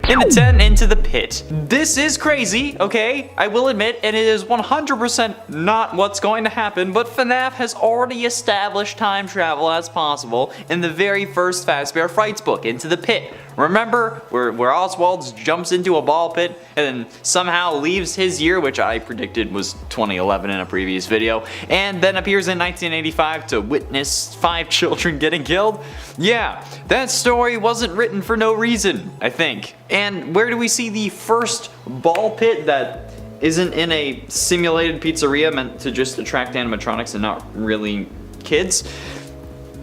In at 10, Into the Pit. This is crazy, okay? I will admit, and it is 100% not what's going to happen, but FNAF has already established time travel as possible in the very first Fazbear Frights book, Into the Pit. Remember where Oswald jumps into a ball pit and then somehow leaves his year, which I predicted was 2011 in a previous video, and then appears in 1985 to witness 5 children getting killed? Yeah, that story wasn't written for no reason, I think. And where do we see the first ball pit that isn't in a simulated pizzeria meant to just attract animatronics and not really kids?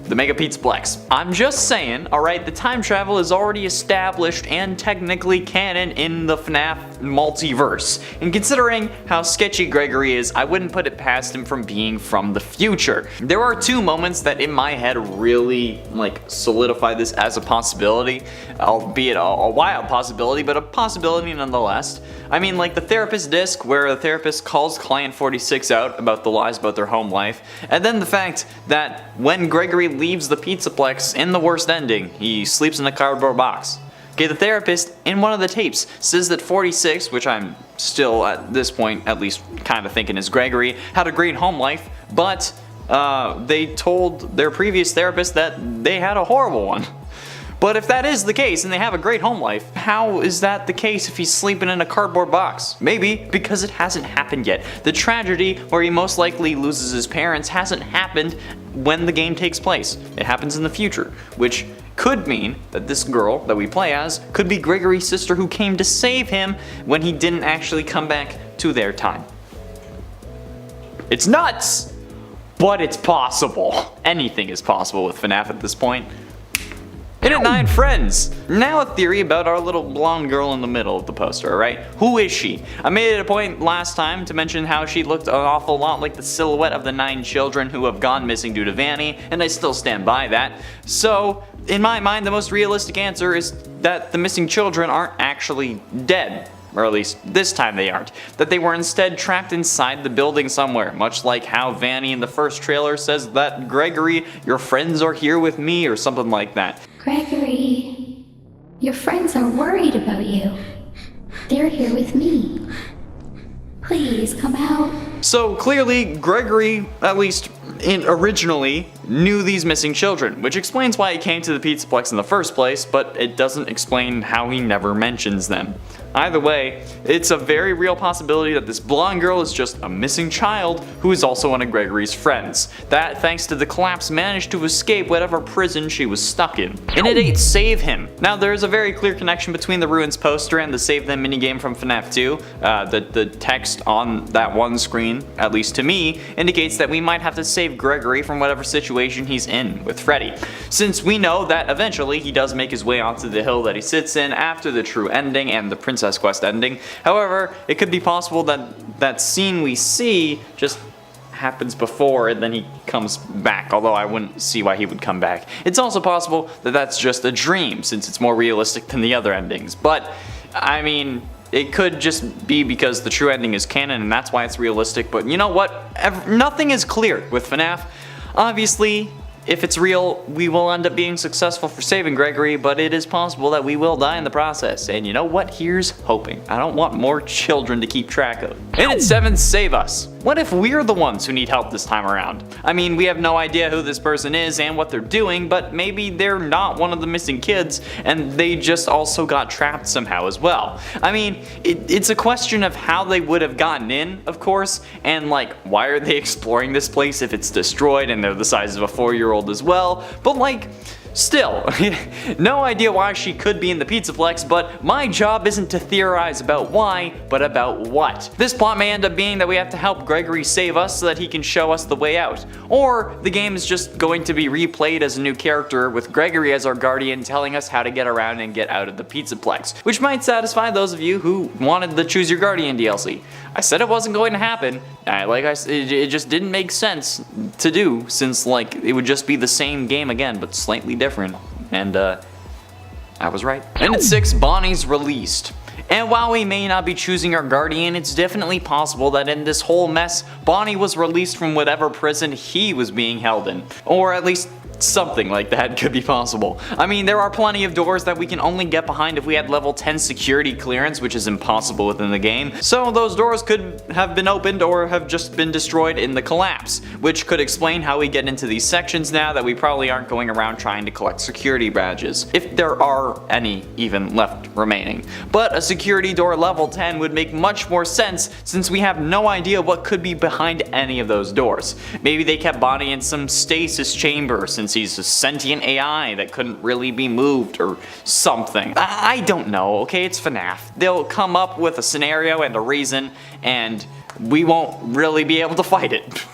The Mega PizzaPlex. I'm just saying, alright, the time travel is already established and technically canon in the FNAF multiverse. And considering how sketchy Gregory is, I wouldn't put it past him from being from the future. There are 2 moments that in my head really solidify this as a possibility, albeit a wild possibility, but a possibility nonetheless. I mean, like the therapist disc where the therapist calls client 46 out about the lies about their home life, and then the fact that when Gregory leaves the PizzaPlex in the worst ending, he sleeps in a cardboard box. Okay, the therapist in one of the tapes says that 46, which I'm still at this point at least kind of thinking is Gregory, had a great home life, but they told their previous therapist that they had a horrible one. But if that is the case and they have a great home life, how is that the case if he's sleeping in a cardboard box? Maybe because it hasn't happened yet. The tragedy where he most likely loses his parents hasn't happened when the game takes place. It happens in the future, which could mean that this girl that we play as could be Gregory's sister who came to save him when he didn't actually come back to their time. It's nuts, but it's possible. Anything is possible with FNAF at this point. In at 9, Friends. Now a theory about our little blonde girl in the middle of the poster, alright? Who is she? I made it a point last time to mention how she looked an awful lot like the silhouette of the 9 children who have gone missing due to Vanny, and I still stand by that. So, in my mind, the most realistic answer is that the missing children aren't actually dead. Or at least this time they aren't. That they were instead trapped inside the building somewhere, much like how Vanny in the first trailer says that, Gregory, your friends are here with me, or something like that. Gregory, your friends are worried about you. They're here with me. Please come out. So clearly, Gregory, at least originally, knew these missing children, which explains why he came to the PizzaPlex in the first place, but it doesn't explain how he never mentions them. Either way, it's a very real possibility that this blonde girl is just a missing child who is also one of Gregory's friends. That, thanks to the collapse, managed to escape whatever prison she was stuck in. And it ain't Save Him. Now, there is a very clear connection between the Ruins poster and the Save Them minigame from FNAF 2. The text on that one screen, at least to me, indicates that we might have to save Gregory from whatever situation he's in with Freddy. Since we know that eventually he does make his way onto the hill that he sits in after the true ending and the Princess Quest ending. However, it could be possible that that scene we see just happens before and then he comes back, although I wouldn't see why he would come back. It's also possible that that's just a dream, since it's more realistic than the other endings. But, I mean, it could just be because the true ending is canon and that's why it's realistic, but you know what? Nothing is clear with FNAF. Obviously, if it's real, we will end up being successful for saving Gregory, but it is possible that we will die in the process. And you know what? Here's hoping. I don't want more children to keep track of. And at 7, Save Us. What if we're the ones who need help this time around? I mean, we have no idea who this person is and what they're doing, but maybe they're not one of the missing kids and they just also got trapped somehow as well. I mean, it's a question of how they would have gotten in, of course, and like, why are they exploring this place if it's destroyed and they're the size of a 4-year-old as well? But like, still, no idea why she could be in the PizzaPlex, but my job isn't to theorize about why, but about what. This plot may end up being that we have to help Gregory save us so that he can show us the way out. Or the game is just going to be replayed as a new character with Gregory as our guardian telling us how to get around and get out of the PizzaPlex, which might satisfy those of you who wanted the Choose Your Guardian DLC. I said it wasn't going to happen. It just didn't make sense to do, since like it would just be the same game again, but slightly different. And I was right. And at 6, Bonnie's released. And while we may not be choosing our guardian, it's definitely possible that in this whole mess, Bonnie was released from whatever prison he was being held in. Or at least something like that could be possible. I mean, there are plenty of doors that we can only get behind if we had level 10 security clearance, which is impossible within the game. So those doors could have been opened or have just been destroyed in the collapse, which could explain how we get into these sections now that we probably aren't going around trying to collect security badges, if there are any even left remaining. But a security door level 10 would make much more sense since we have no idea what could be behind any of those doors. Maybe they kept Bonnie in some stasis chamber since he's a sentient AI that couldn't really be moved or something. I don't know, okay? It's FNAF. They'll come up with a scenario and a reason, and we won't really be able to fight it.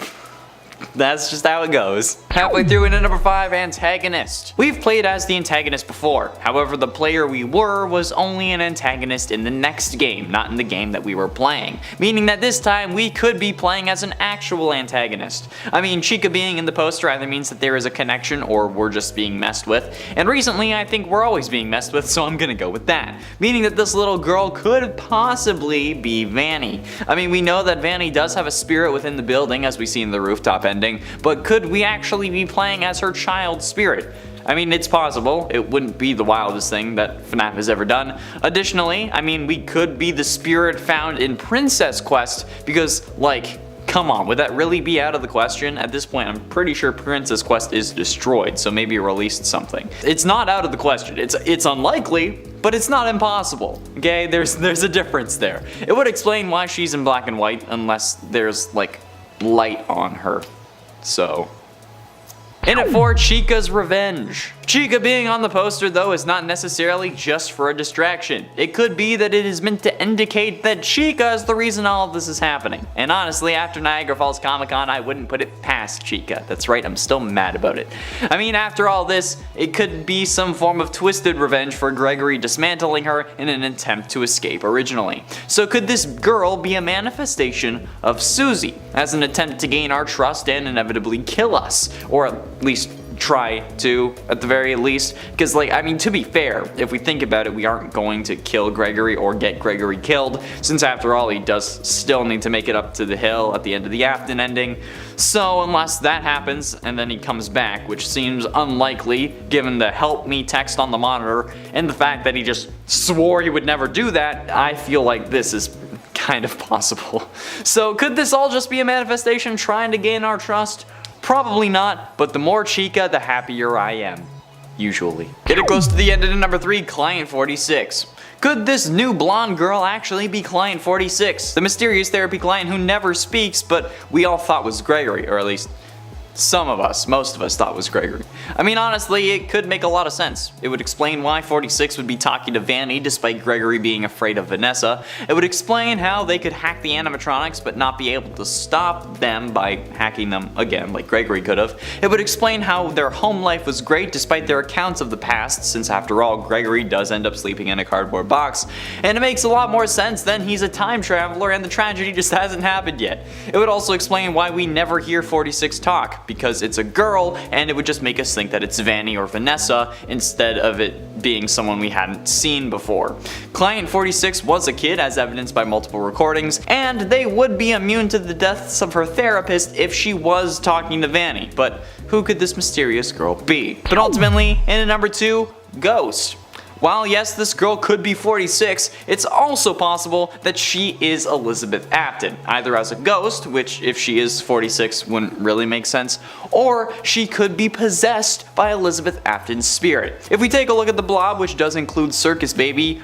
That's just how it goes. Halfway through into number 5, Antagonist. We've played as the antagonist before, however the player we were was only an antagonist in the next game, not in the game that we were playing, meaning that this time we could be playing as an actual antagonist. I mean, Chica being in the poster either means that there is a connection or we're just being messed with, and recently I think we're always being messed with, so I'm gonna go with that, meaning that this little girl could possibly be Vanny. I mean, we know that Vanny does have a spirit within the building as we see in the rooftop ending, but could we actually be playing as her child spirit? I mean, it's possible. It wouldn't be the wildest thing that FNAF has ever done. Additionally, I mean, we could be the spirit found in Princess Quest because, like, come on, would that really be out of the question? At this point, I'm pretty sure Princess Quest is destroyed, so maybe it released something. It's not out of the question. It's unlikely, but it's not impossible. Okay, there's a difference there. It would explain why she's in black and white unless there's, like, light on her. So, in at 4, Chica's Revenge. Chica being on the poster though is not necessarily just for a distraction. It could be that it is meant to indicate that Chica is the reason all of this is happening. And honestly, after Niagara Falls Comic Con, I wouldn't put it past Chica. That's right, I'm still mad about it. I mean, after all this, it could be some form of twisted revenge for Gregory dismantling her in an attempt to escape originally. So could this girl be a manifestation of Susie as an attempt to gain our trust and inevitably kill us? Or at least try to, at the very least, because, like, I mean, to be fair, if we think about it, we aren't going to kill Gregory or get Gregory killed, since after all he does still need to make it up to the hill at the end of the Afton ending. So unless that happens and then he comes back, which seems unlikely given the help me text on the monitor and the fact that he just swore he would never do that, I feel like this is kind of possible. So could this all just be a manifestation trying to gain our trust? Probably not, but the more Chica, the happier I am. Usually. Getting close to the end of number 3, Client 46. Could this new blonde girl actually be Client 46? The mysterious therapy client who never speaks, but we all thought was Gregory, or at least some of us, most of us thought was Gregory. I mean, honestly, it could make a lot of sense. It would explain why 46 would be talking to Vanny despite Gregory being afraid of Vanessa. It would explain how they could hack the animatronics but not be able to stop them by hacking them again like Gregory could have. It would explain how their home life was great despite their accounts of the past, since after all, Gregory does end up sleeping in a cardboard box. And it makes a lot more sense than he's a time traveler and the tragedy just hasn't happened yet. It would also explain why we never hear 46 talk, because it's a girl, and it would just make us think that it's Vanny or Vanessa instead of it being someone we hadn't seen before. Client 46 was a kid, as evidenced by multiple recordings, and they would be immune to the deaths of her therapist if she was talking to Vanny, but who could this mysterious girl be? But ultimately, in at number 2, Ghost. While yes, this girl could be 46, it's also possible that she is Elizabeth Afton, either as a ghost, which if she is 46 wouldn't really make sense, or she could be possessed by Elizabeth Afton's spirit. If we take a look at the blob, which does include Circus Baby,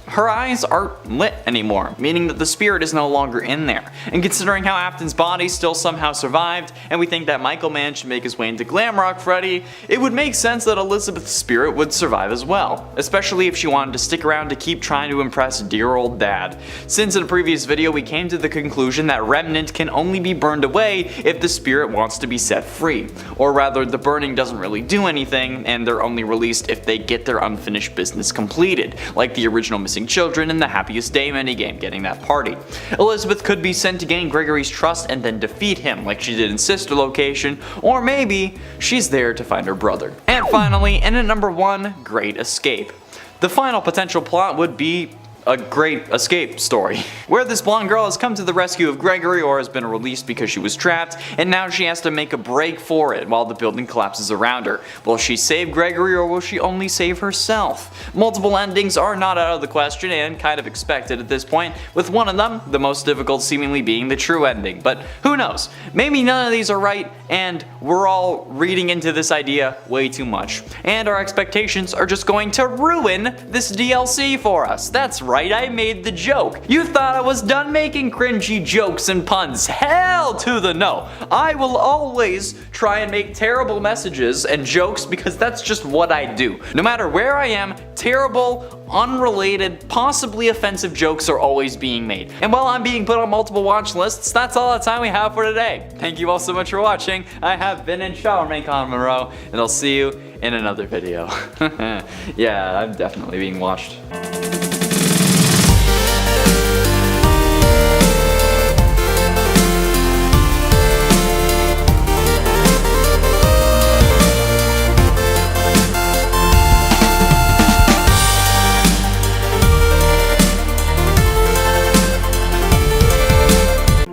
her eyes aren't lit anymore, meaning that the spirit is no longer in there. And considering how Afton's body still somehow survived, and we think that Michael managed to make his way into Glamrock Freddy, it would make sense that Elizabeth's spirit would survive as well, especially if she wanted to stick around to keep trying to impress dear old dad. Since in a previous video we came to the conclusion that Remnant can only be burned away if the spirit wants to be set free, or rather the burning doesn't really do anything and they're only released if they get their unfinished business completed, like the original Missing Children in the Happiest Day minigame, getting that party. Elizabeth could be sent to gain Gregory's trust and then defeat him like she did in Sister Location, or maybe she's there to find her brother. And finally, in at number 1, Great Escape. The final potential plot would be a great escape story, where this blonde girl has come to the rescue of Gregory or has been released because she was trapped, and now she has to make a break for it while the building collapses around her. Will she save Gregory or will she only save herself? Multiple endings are not out of the question and kind of expected at this point, with one of them, the most difficult seemingly being the true ending. But who knows? Maybe none of these are right and we're all reading into this idea way too much. And our expectations are just going to ruin this DLC for us. That's right, I made the joke. You thought I was done making cringy jokes and puns. Hell to the no. I will always try and make terrible messages and jokes because that's just what I do. No matter where I am, terrible, unrelated, possibly offensive jokes are always being made. And while I'm being put on multiple watch lists, that's all the time we have for today. Thank you all so much for watching. I have been in Charlemagne Con Monroe, and I'll see you in another video. Yeah, I'm definitely being watched.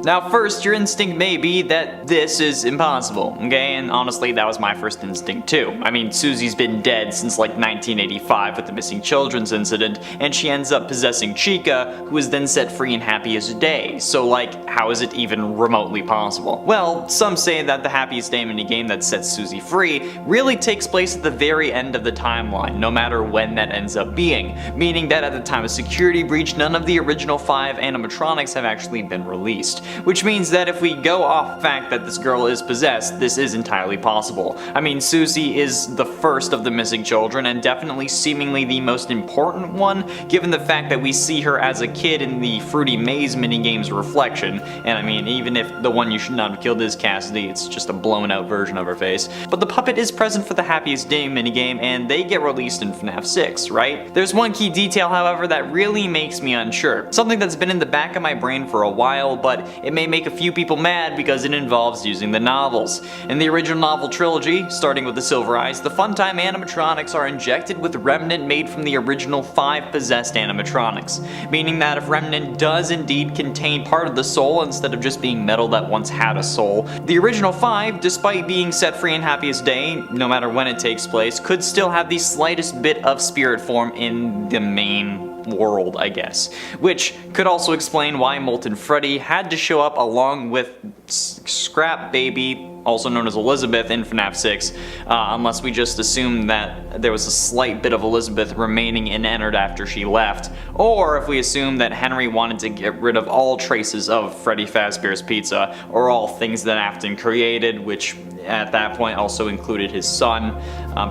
Now first, your instinct may be that this is impossible, okay? And honestly, that was my first instinct too. I mean, Susie's been dead since like 1985 with the missing children's incident, and she ends up possessing Chica, who is then set free and happy as a day. So like, how is it even remotely possible? Well, some say that the happiest day minigame that sets Susie free really takes place at the very end of the timeline, no matter when that ends up being, meaning that at the time of security breach, none of the original 5 animatronics have actually been released. Which means that if we go off the fact that this girl is possessed, this is entirely possible. I mean, Susie is the first of the missing children and definitely seemingly the most important one, given the fact that we see her as a kid in the Fruity Maze minigame's reflection. And I mean, even if the one you should not have killed is Cassidy, it's just a blown out version of her face. But the puppet is present for the Happiest Day minigame, and they get released in FNAF 6, right? There's one key detail, however, that really makes me unsure. Something that's been in the back of my brain for a while, but it may make a few people mad because it involves using the novels. In the original novel trilogy, starting with the Silver Eyes, the Funtime animatronics are injected with Remnant made from the original 5 possessed animatronics, meaning that if Remnant does indeed contain part of the soul instead of just being metal that once had a soul, the original 5, despite being set free in Happiest Day, no matter when it takes place, could still have the slightest bit of spirit form in the main world, I guess. Which could also explain why Molten Freddy had to show up along with Scrap Baby, also known as Elizabeth, in FNAF 6, unless we just assume that there was a slight bit of Elizabeth remaining inentered after she left, or if we assume that Henry wanted to get rid of all traces of Freddy Fazbear's Pizza, or all things that Afton created, which at that point also included his son.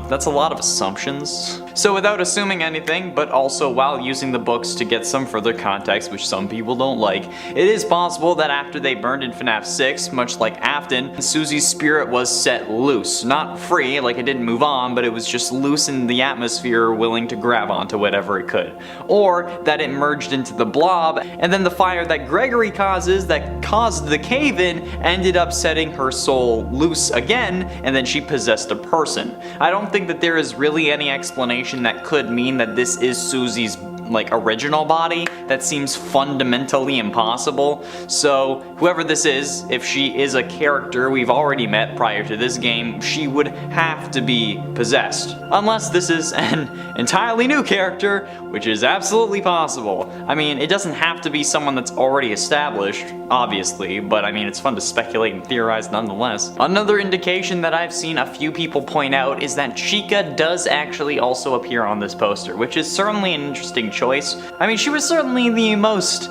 That's a lot of assumptions. So without assuming anything, but also while using the books to get some further context, which some people don't like, it is possible that after they burned in FNAF 6, much like Afton, Susie's spirit was set loose. Not free, like it didn't move on, but it was just loose in the atmosphere, willing to grab onto whatever it could. Or that it merged into the blob, and then the fire that Gregory causes that caused the cave-in ended up setting her soul loose again, and then she possessed a person. I don't think that there is really any explanation that could mean that this is Susie's original body. That seems fundamentally impossible. So whoever this is, if she is a character we've already met prior to this game, she would have to be possessed. Unless this is an entirely new character, which is absolutely possible. I mean, it doesn't have to be someone that's already established, obviously, but I mean, it's fun to speculate and theorize nonetheless. Another indication that I've seen a few people point out is that Chica does actually also appear on this poster, which is certainly an interesting choice. I mean, she was certainly the most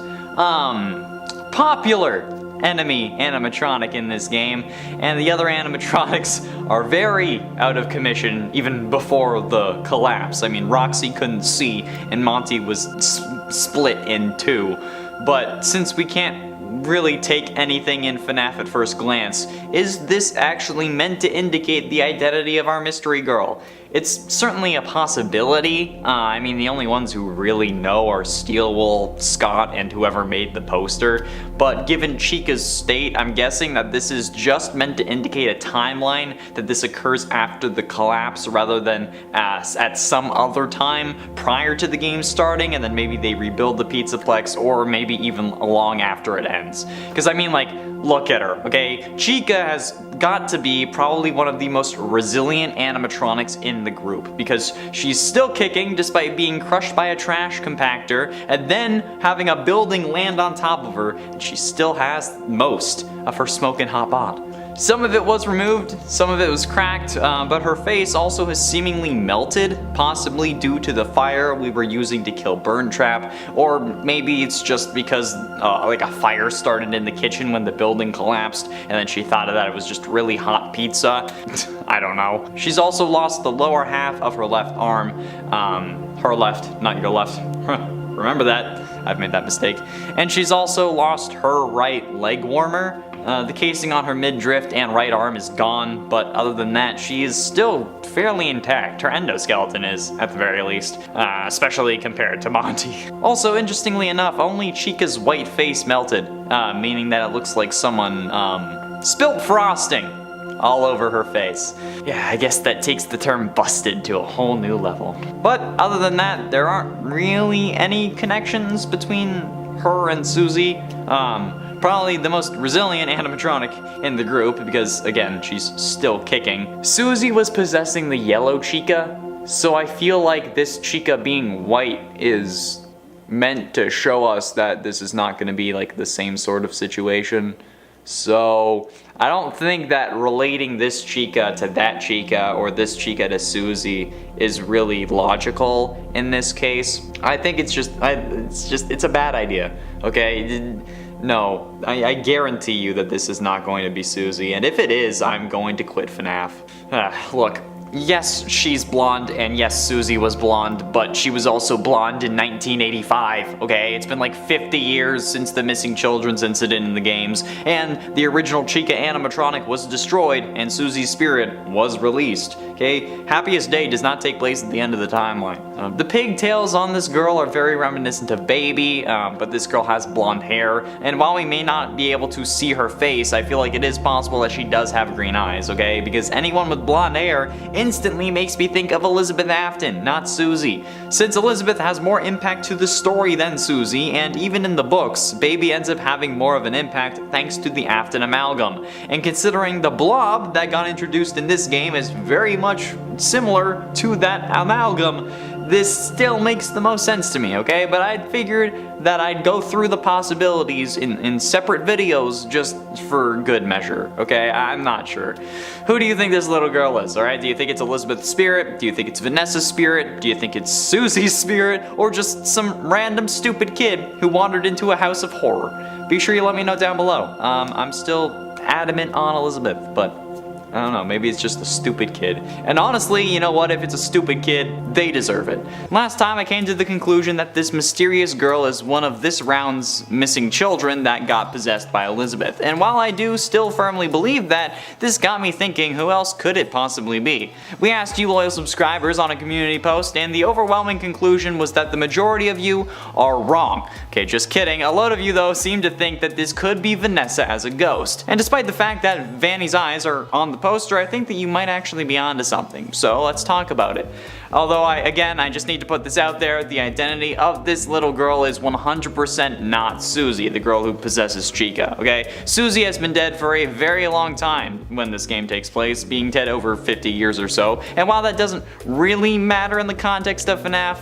popular enemy animatronic in this game, and the other animatronics are very out of commission even before the collapse. I mean, Roxy couldn't see and Monty was split in two. But since we can't really take anything in FNAF at first glance, is this actually meant to indicate the identity of our mystery girl? It's certainly a possibility. I mean, the only ones who really know are Steelwool, Scott, and whoever made the poster. But given Chica's state, I'm guessing that this is just meant to indicate a timeline, that this occurs after the collapse rather than at some other time prior to the game starting, and then maybe they rebuild the PizzaPlex, or maybe even long after it ends. Because I mean, like, look at her, okay? Chica has got to be probably one of the most resilient animatronics in the group, because she's still kicking despite being crushed by a trash compactor and then having a building land on top of her, and she still has most of her smoking hot bod. Some of it was removed, some of it was cracked, but her face also has seemingly melted, possibly due to the fire we were using to kill Burn Trap, or maybe it's just because like a fire started in the kitchen when the building collapsed, and then she thought that it was just really hot pizza. I don't know. She's also lost the lower half of her left arm, her left, not your left. Remember that, I've made that mistake. And she's also lost her right leg warmer. The casing on her midriff and right arm is gone, but other than that, she is still fairly intact. Her endoskeleton is, at the very least, especially compared to Monty. Also, interestingly enough, only Chica's white face melted, meaning that it looks like someone spilt frosting all over her face. Yeah, I guess that takes the term busted to a whole new level. But other than that, there aren't really any connections between her and Susie. Probably the most resilient animatronic in the group because, again, she's still kicking. Susie was possessing the yellow Chica, so I feel like this Chica being white is meant to show us that this is not going to be like the same sort of situation. So I don't think that relating this Chica to that Chica or this Chica to Susie is really logical in this case. I think it's a bad idea, okay? No, I guarantee you that this is not going to be Susie, and if it is, I'm going to quit FNAF. Look, yes, she's blonde, and yes, Susie was blonde, but she was also blonde in 1985, okay? It's been like 50 years since the missing children's incident in the games, and the original Chica animatronic was destroyed, and Susie's spirit was released, okay? Happiest Day does not take place at the end of the timeline. The pigtails on this girl are very reminiscent of Baby, but this girl has blonde hair, and while we may not be able to see her face, I feel like it is possible that she does have green eyes, okay? Because anyone with blonde hair instantly makes me think of Elizabeth Afton, not Susie. Since Elizabeth has more impact to the story than Susie, and even in the books, Baby ends up having more of an impact thanks to the Afton amalgam. And considering the blob that got introduced in this game is very much similar to that amalgam, this still makes the most sense to me, okay? But I figured that I'd go through the possibilities in separate videos just for good measure, okay? I'm not sure. Who do you think this little girl is, alright? Do you think it's Elizabeth's spirit? Do you think it's Vanessa's spirit? Do you think it's Susie's spirit? Or just some random stupid kid who wandered into a house of horror? Be sure you let me know down below. I'm still adamant on Elizabeth, but I don't know, maybe it's just a stupid kid. And honestly, you know what, if it's a stupid kid, they deserve it. Last time I came to the conclusion that this mysterious girl is one of this round's missing children that got possessed by Elizabeth. And while I do still firmly believe that, this got me thinking, who else could it possibly be? We asked you loyal subscribers on a community post, and the overwhelming conclusion was that the majority of you are wrong. Okay, just kidding. A lot of you though seem to think that this could be Vanessa as a ghost. And despite the fact that Vanny's eyes are on the poster, I think that you might actually be onto something, so let's talk about it. Although I just need to put this out there, the identity of this little girl is 100% not Susie, the girl who possesses Chica, okay? Susie has been dead for a very long time when this game takes place, being dead over 50 years or so, and while that doesn't really matter in the context of FNAF,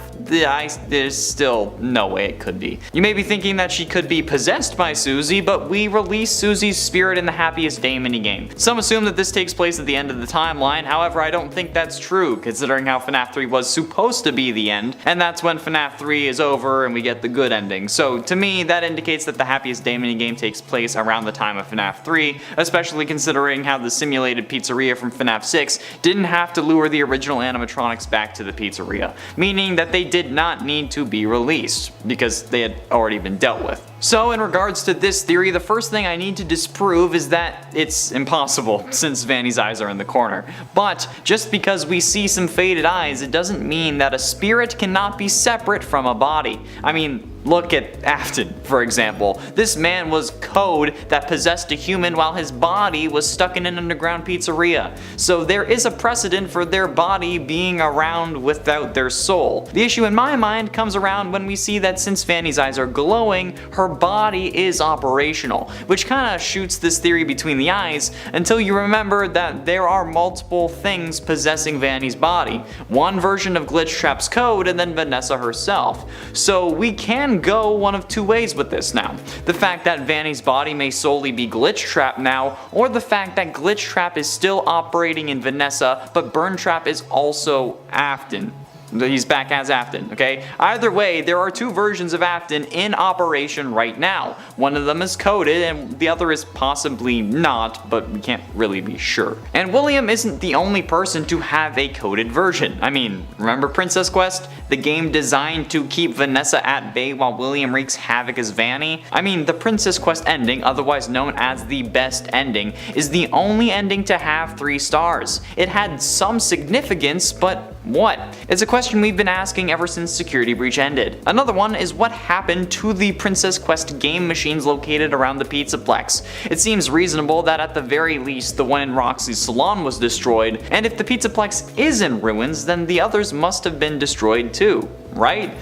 there's still no way it could be. You may be thinking that she could be possessed by Susie, but we released Susie's spirit in the Happiest Day minigame. Some assume that this takes place at the end of the timeline, however I don't think that's true, considering how FNAF 3 was supposed to be the end, and that's when FNAF 3 is over and we get the good ending. So to me, that indicates that the Happiest Day minigame takes place around the time of FNAF 3, especially considering how the simulated pizzeria from FNAF 6 didn't have to lure the original animatronics back to the pizzeria, meaning that they did not need to be released, because they had already been dealt with. So in regards to this theory, the first thing I need to disprove is that it's impossible, since Vanny's eyes are in the corner. But just because we see some faded eyes, it doesn't mean that a spirit cannot be separate from a body. I mean, look at Afton, for example. This man was code that possessed a human while his body was stuck in an underground pizzeria. So there is a precedent for their body being around without their soul. The issue in my mind comes around when we see that since Vanny's eyes are glowing, her body is operational, which kinda shoots this theory between the eyes until you remember that there are multiple things possessing Vanny's body. One version of Glitchtrap's code and then Vanessa herself. So we can go one of two ways with this now. The fact that Vanny's body may solely be Glitchtrap now, or the fact that Glitchtrap is still operating in Vanessa, but Burntrap is also Afton. He's back as Afton, okay? Either way, there are two versions of Afton in operation right now. One of them is coded and the other is possibly not, but we can't really be sure. And William isn't the only person to have a coded version. I mean, remember Princess Quest? The game designed to keep Vanessa at bay while William wreaks havoc as Vanny? I mean, the Princess Quest ending, otherwise known as the best ending, is the only ending to have 3 stars. It had some significance, but what? It's a question we've been asking ever since Security Breach ended. Another one is what happened to the Princess Quest game machines located around the PizzaPlex. It seems reasonable that at the very least the one in Roxy's salon was destroyed, and if the PizzaPlex is in ruins, then the others must have been destroyed too, right?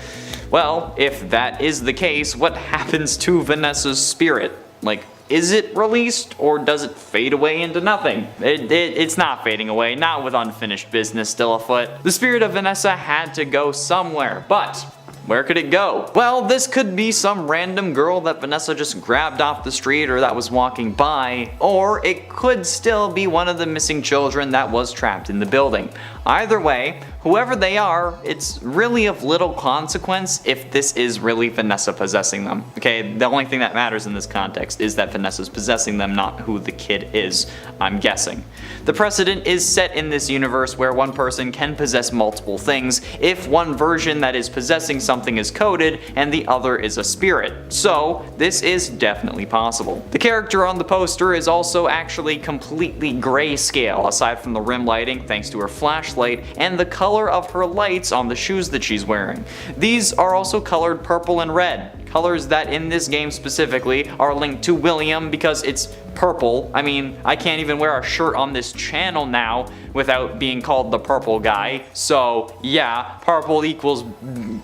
Well, if that is the case, what happens to Vanessa's spirit? Like, is it released, or does it fade away into nothing? It's not fading away, not with unfinished business still afoot. The spirit of Vanessa had to go somewhere, but where could it go? Well, this could be some random girl that Vanessa just grabbed off the street or that was walking by, or it could still be one of the missing children that was trapped in the building. Either way, whoever they are, it's really of little consequence if this is really Vanessa possessing them. Okay, the only thing that matters in this context is that Vanessa's possessing them, not who the kid is, I'm guessing. The precedent is set in this universe where one person can possess multiple things if one version that is possessing something is coded and the other is a spirit. So this is definitely possible. The character on the poster is also actually completely grayscale, aside from the rim lighting thanks to her flashlight and the color of her lights on the shoes that she's wearing. These are also colored purple and red. Colors that in this game specifically are linked to William because it's purple. I mean, I can't even wear a shirt on this channel now without being called the purple guy. So yeah, purple equals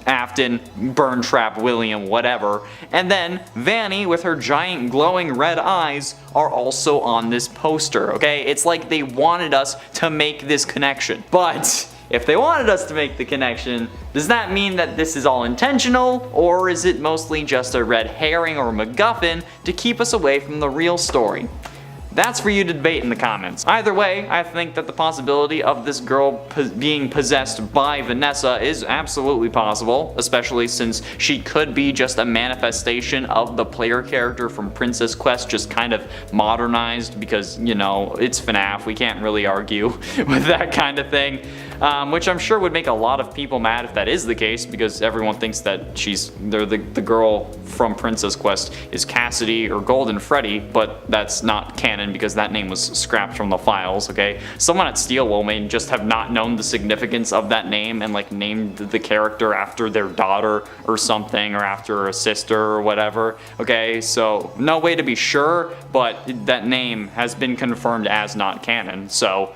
Afton, Burntrap, William, whatever. And then Vanny with her giant glowing red eyes are also on this poster, okay? It's like they wanted us to make this connection. But if they wanted us to make the connection, does that mean that this is all intentional, or is it mostly just a red herring or MacGuffin to keep us away from the real story? That's for you to debate in the comments. Either way, I think that the possibility of this girl being possessed by Vanessa is absolutely possible, especially since she could be just a manifestation of the player character from Princess Quest, just kind of modernized because, you know, it's FNAF, we can't really argue with that kind of thing. Which I'm sure would make a lot of people mad if that is the case, because everyone thinks that the girl from Princess Quest is Cassidy or Golden Freddy, but that's not canon because that name was scrapped from the files, okay? Someone at Steelwool may just have not known the significance of that name and like named the character after their daughter or something, or after a sister or whatever, okay? So no way to be sure, but that name has been confirmed as not canon, so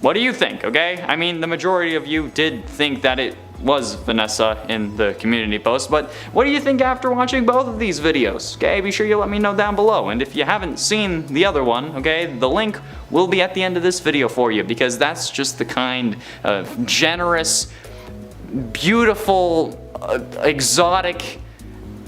what do you think, okay? I mean, the majority of you did think that it was Vanessa in the community post, but what do you think after watching both of these videos? Okay, be sure you let me know down below, and if you haven't seen the other one, okay, the link will be at the end of this video for you, because that's just the kind of generous, beautiful, exotic,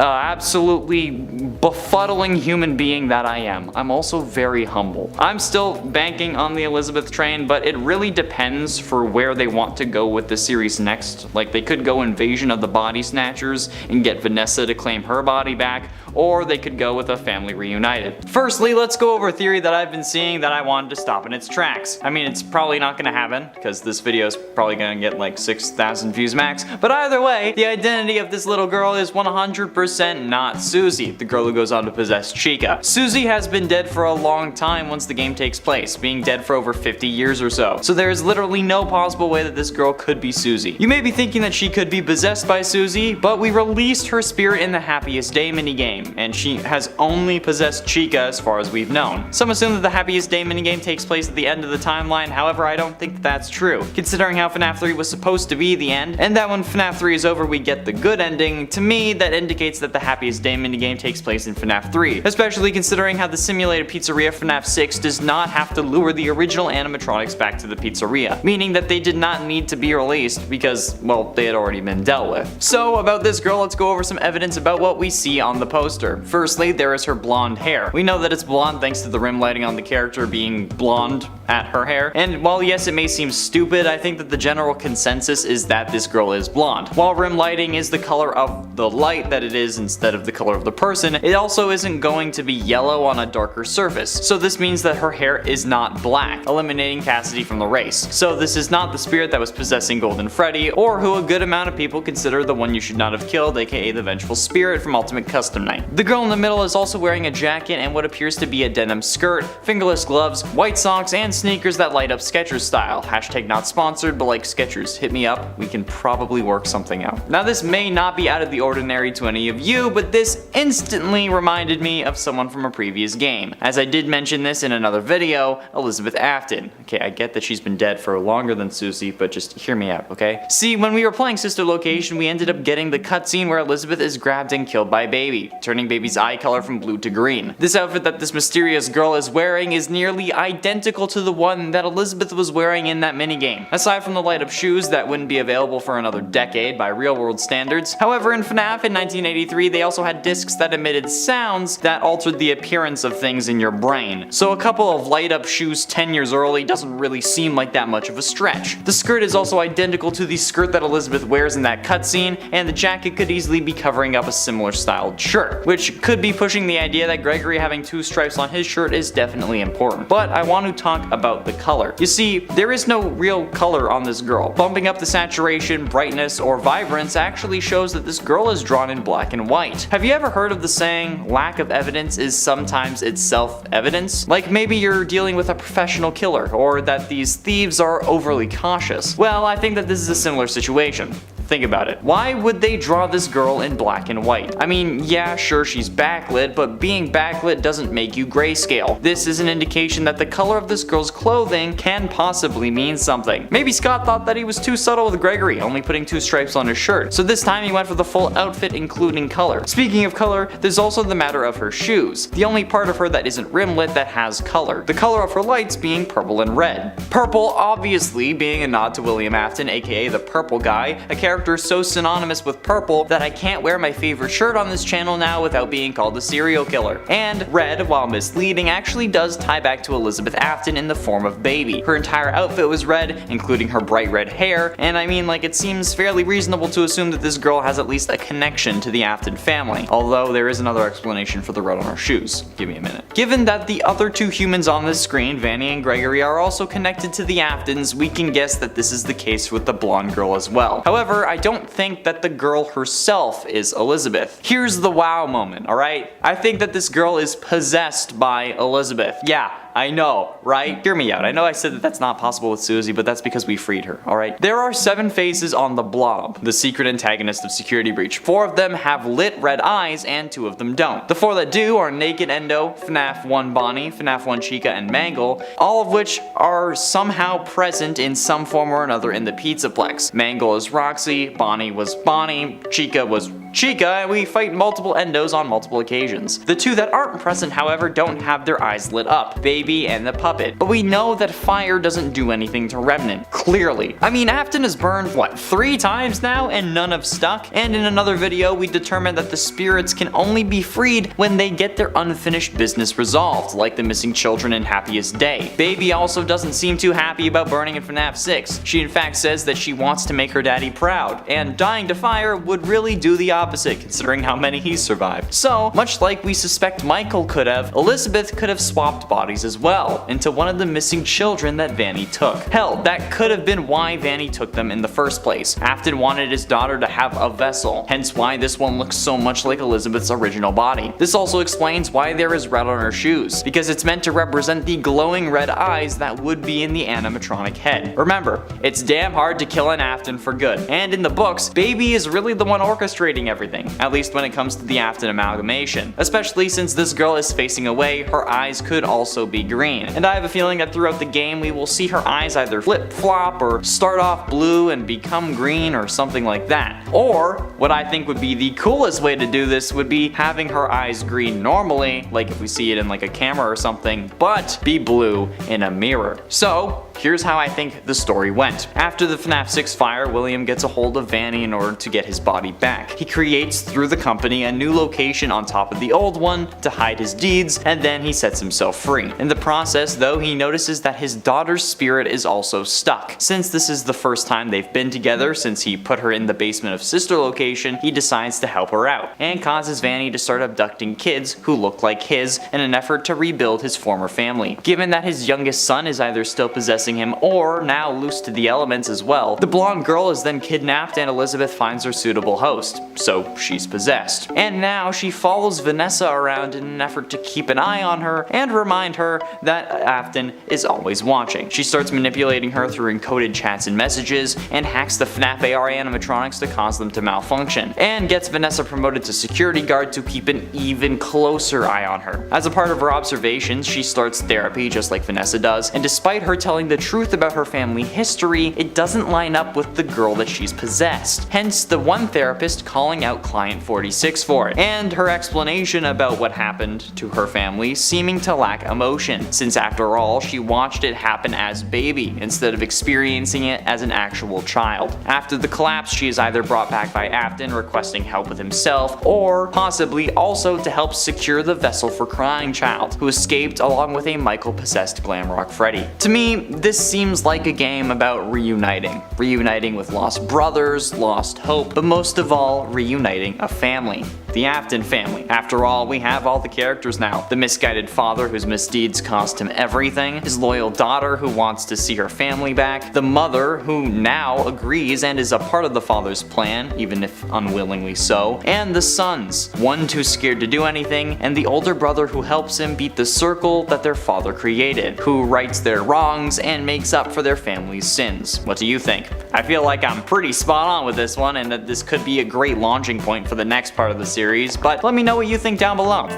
absolutely befuddling human being that I am. I'm also very humble. I'm still banking on the Elizabeth train, but it really depends for where they want to go with the series next. Like, they could go Invasion of the Body Snatchers and get Vanessa to claim her body back, or they could go with a family reunited. Firstly, let's go over a theory that I've been seeing that I wanted to stop in its tracks. I mean, it's probably not gonna happen, because this video is probably gonna get like 6,000 views max, but either way, the identity of this little girl is 100% 100% not Susie, the girl who goes on to possess Chica. Susie has been dead for a long time once the game takes place, being dead for over 50 years or so. So there is literally no possible way that this girl could be Susie. You may be thinking that she could be possessed by Susie, but we released her spirit in the Happiest Day minigame, and she has only possessed Chica as far as we've known. Some assume that the Happiest Day minigame takes place at the end of the timeline, however I don't think that's true. Considering how FNAF 3 was supposed to be the end, and that when FNAF 3 is over we get the good ending, to me that indicates that the Happiest Day minigame takes place in FNAF 3, especially considering how the simulated pizzeria FNAF 6 does not have to lure the original animatronics back to the pizzeria, meaning that they did not need to be released because, well, they had already been dealt with. So about this girl, let's go over some evidence about what we see on the poster. Firstly, there is her blonde hair. We know that it's blonde thanks to the rim lighting on the character being blonde at her hair, and while yes it may seem stupid, I think that the general consensus is that this girl is blonde. While rim lighting is the color of the light that it is instead of the color of the person, it also isn't going to be yellow on a darker surface, so this means that her hair is not black, eliminating Cassidy from the race. So this is not the spirit that was possessing Golden Freddy, or who a good amount of people consider the one you should not have killed, aka the vengeful spirit from Ultimate Custom Night. The girl in the middle is also wearing a jacket and what appears to be a denim skirt, fingerless gloves, white socks, and sneakers that light up Skechers style. Hashtag not sponsored, but like Skechers, hit me up, we can probably work something out. Now this may not be out of the ordinary to any of you, but this instantly reminded me of someone from a previous game. As I did mention this in another video, Elizabeth Afton. Okay, I get that she's been dead for longer than Susie, but just hear me out, okay? See, when we were playing Sister Location, we ended up getting the cutscene where Elizabeth is grabbed and killed by Baby, turning Baby's eye color from blue to green. This outfit that this mysterious girl is wearing is nearly identical to the one that Elizabeth was wearing in that minigame, aside from the light up shoes that wouldn't be available for another decade by real world standards. However, in FNAF in 1983, they also had discs that emitted sounds that altered the appearance of things in your brain. So a couple of light up shoes 10 years early doesn't really seem like that much of a stretch. The skirt is also identical to the skirt that Elizabeth wears in that cutscene, and the jacket could easily be covering up a similar styled shirt, which could be pushing the idea that Gregory having two stripes on his shirt is definitely important. But I want to talk about the color. You see, there is no real color on this girl. Bumping up the saturation, brightness, or vibrance actually shows that this girl is drawn in black and white. Have you ever heard of the saying, lack of evidence is sometimes itself evidence? Like maybe you're dealing with a professional killer, or that these thieves are overly cautious. Well, I think that this is a similar situation. Think about it. Why would they draw this girl in black and white? I mean, yeah, sure, she's backlit, but being backlit doesn't make you grayscale. This is an indication that the color of this girl's clothing can possibly mean something. Maybe Scott thought that he was too subtle with Gregory, only putting two stripes on his shirt, so this time he went for the full outfit including color. Speaking of color, there's also the matter of her shoes, the only part of her that isn't rimlit that has color. The color of her lights being purple and red. Purple obviously being a nod to William Afton, aka the Purple Guy, a character so synonymous with purple that I can't wear my favorite shirt on this channel now without being called a serial killer. And red, while misleading, actually does tie back to Elizabeth Afton in the form of Baby. Her entire outfit was red, including her bright red hair, and I mean, like, it seems fairly reasonable to assume that this girl has at least a connection to the Afton family, although there is another explanation for the red on her shoes. Give me a minute. Given that the other two humans on this screen, Vanny and Gregory, are also connected to the Aftons, we can guess that this is the case with the blonde girl as well. However, I don't think that the girl herself is Elizabeth. Here's the wow moment, alright? I think that this girl is possessed by Elizabeth. Yeah, I know, right? Hear me out. I know I said that that's not possible with Susie, but that's because we freed her, alright? There are 7 faces on the Blob, the secret antagonist of Security Breach. 4 of them have lit red eyes, and 2 of them don't. The 4 that do are Naked Endo, FNAF 1 Bonnie, FNAF 1 Chica, and Mangle, all of which are somehow present in some form or another in the PizzaPlex. Mangle is Roxy, Bonnie was Bonnie, Chica was Chica, and we fight multiple endos on multiple occasions. The 2 that aren't present, however, don't have their eyes lit up, Baby and the puppet. But we know that fire doesn't do anything to Remnant, clearly. I mean, Afton has burned, what, 3 times now, and none have stuck? And in another video, we determined that the spirits can only be freed when they get their unfinished business resolved, like the missing children in Happiest Day. Baby also doesn't seem too happy about burning in FNAF 6. She in fact says that she wants to make her daddy proud, and dying to fire would really do the opposite considering how many he survived. So, much like we suspect Michael could have, Elizabeth could have swapped bodies as well, into one of the missing children that Vanny took. Hell, that could have been why Vanny took them in the first place. Afton wanted his daughter to have a vessel, hence why this one looks so much like Elizabeth's original body. This also explains why there is red on her shoes, because it's meant to represent the glowing red eyes that would be in the animatronic head. Remember, it's damn hard to kill an Afton for good, and in the books, Baby is really the one orchestrating everything, at least when it comes to the Afton amalgamation. Especially since this girl is facing away, her eyes could also be green. And I have a feeling that throughout the game we will see her eyes either flip-flop or start off blue and become green or something like that. Or, what I think would be the coolest way to do this would be having her eyes green normally, like if we see it in like a camera or something, but be blue in a mirror. So, here's how I think the story went. After the FNAF 6 fire, William gets a hold of Vanny in order to get his body back. He creates through the company a new location on top of the old one to hide his deeds, and then he sets himself free. In the process though, he notices that his daughter's spirit is also stuck. Since this is the first time they've been together since he put her in the basement of sister location, he decides to help her out, and causes Vanny to start abducting kids who look like his in an effort to rebuild his former family. Given that his youngest son is either still possessing him or now loose to the elements as well, the blonde girl is then kidnapped and Elizabeth finds her suitable host, so she's possessed. And now she follows Vanessa around in an effort to keep an eye on her and remind her that Afton is always watching. She starts manipulating her through encoded chats and messages, and hacks the FNAF AR animatronics to cause them to malfunction, and gets Vanessa promoted to security guard to keep an even closer eye on her. As a part of her observations, she starts therapy just like Vanessa does, and despite her telling the truth about her family history, it doesn't line up with the girl that she's possessed. Hence the one therapist calling out Client 46 for it, and her explanation about what happened to her family seeming to lack emotion, since after all she watched it happen as Baby instead of experiencing it as an actual child. After the collapse, she is either brought back by Afton requesting help with himself, or possibly also to help secure the vessel for Crying Child, who escaped along with a Michael possessed Glamrock Freddy. To me, this seems like a game about reuniting with lost brothers, lost hope, but most of all, reuniting a family. The Afton family. After all, we have all the characters now. The misguided father whose misdeeds cost him everything, his loyal daughter who wants to see her family back, the mother who now agrees and is a part of the father's plan, even if unwillingly so, and the sons, one too scared to do anything, and the older brother who helps him beat the circle that their father created, who rights their wrongs and makes up for their family's sins. What do you think? I feel like I'm pretty spot on with this one, and that this could be a great launching point for the next part of the series, but let me know what you think down below.